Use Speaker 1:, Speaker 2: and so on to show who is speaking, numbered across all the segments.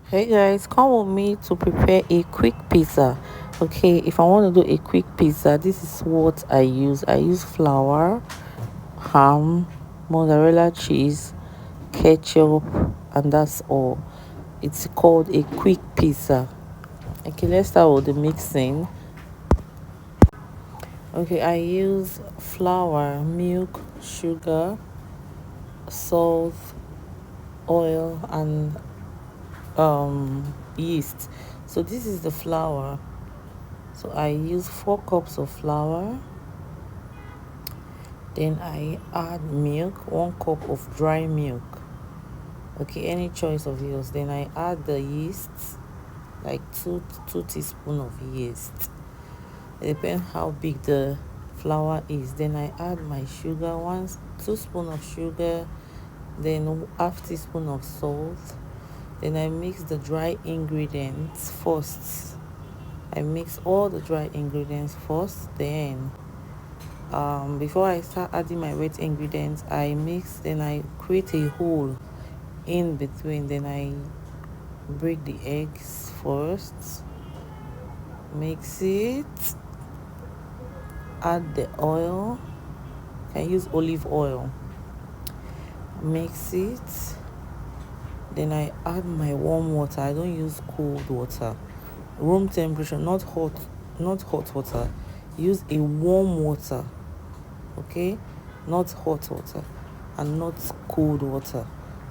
Speaker 1: Hey guys, come with me to prepare a quick pizza. Okay, if I want to do a quick pizza, this is what I use. I use flour, ham, mozzarella cheese, ketchup, and that's all. It's called a quick pizza. Okay, let's start with the mixing. Okay, I use flour, milk, sugar, salt, oil, and yeast. So this is the flour. So I use 4 cups of flour. Then I add milk, 1 cup of dry milk. Okay, any choice of yours. Then I add the yeast, like two teaspoons of yeast. It depends how big the flour is. Then I add my sugar, 2 spoon of sugar, then half teaspoon of salt. Then I mix the dry ingredients first. I mix all the dry ingredients first. Then before I start adding my wet ingredients, I mix. Then I create a hole in between. Then I break the eggs first, mix it, add the oil. You can use olive oil. Mix it. Then I add my warm water. I don't use cold water. Room temperature, not hot water. Use a warm water. Okay, not hot water and not cold water.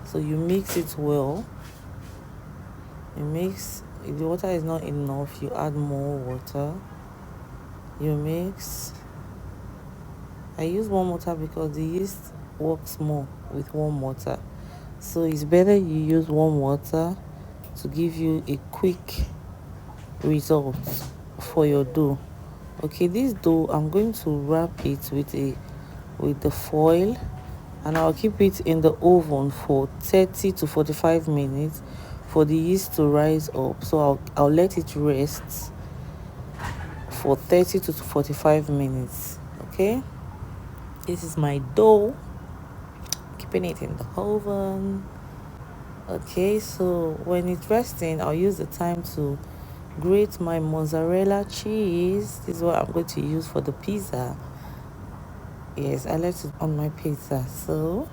Speaker 1: So you mix it well. You mix. If the water is not enough, you add more water. You mix. I use warm water because the yeast works more with warm water. So it's better you use warm water to give you a quick result for your dough. Okay, this dough I'm going to wrap it with the foil, and I'll keep it in the oven for 30 to 45 minutes for the yeast to rise up. So I'll let it rest for 30 to 45 minutes. Okay, this is my dough, keeping it in the oven. Okay, so when it's resting, I'll use the time to grate my mozzarella cheese. This is what I'm going to use for the pizza. Yes, I like it on my pizza. So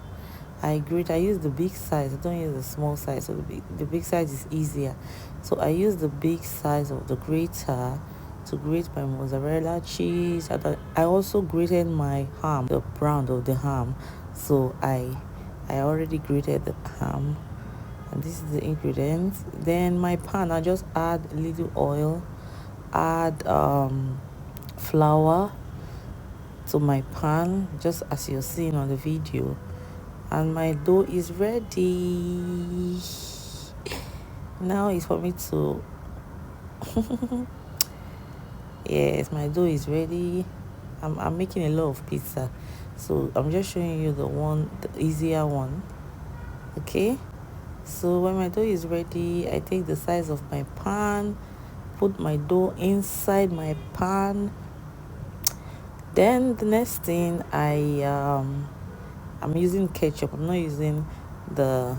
Speaker 1: I use the big size. I don't use the small size. So the big size is easier. So I use the big size of the grater to grate my mozzarella cheese. I also grated my ham, the brown of the ham. So I already grated the ham. And this is the ingredients. Then my pan, I just add a little oil, add flour to my pan, just as you're seeing on the video, and my dough is ready. Now it's for me to yes, my dough is ready. I'm making a lot of pizza, so I'm just showing you the easier one. Okay, so when my dough is ready, I take the size of my pan, put my dough inside my pan. Then the next thing, I'm using ketchup. I'm not using the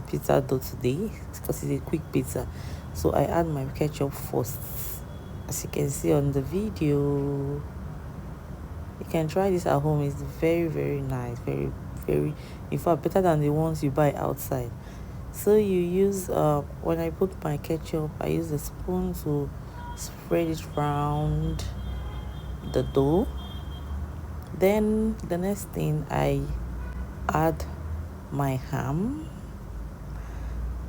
Speaker 1: pizza dough today because it's a quick pizza. So I add my ketchup first, as you can see on the video. You can try this at home. It's very, very nice. Very, very, in fact, better than the ones you buy outside. So you use, when I put my ketchup, I use a spoon to spread it around the dough. Then the next thing, I add my ham.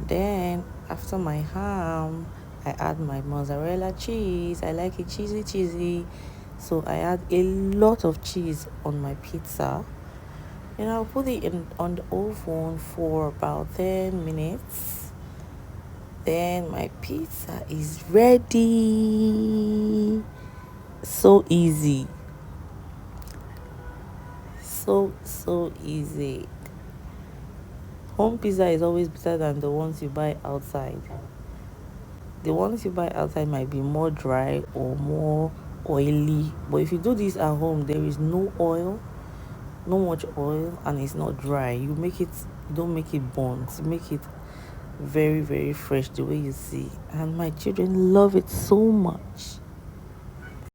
Speaker 1: Then after my ham, I add my mozzarella cheese. I like it cheesy, so I add a lot of cheese on my pizza. And I'll put it on the oven for about 10 minutes. Then my pizza is ready. So easy. So easy. Home pizza is always better than the ones you buy outside. The ones you buy outside might be more dry or more oily, but if you do this at home, there is no oil, not much oil, and it's not dry. You don't make it burnt. You make it very, very fresh the way you see. And my children love it so much.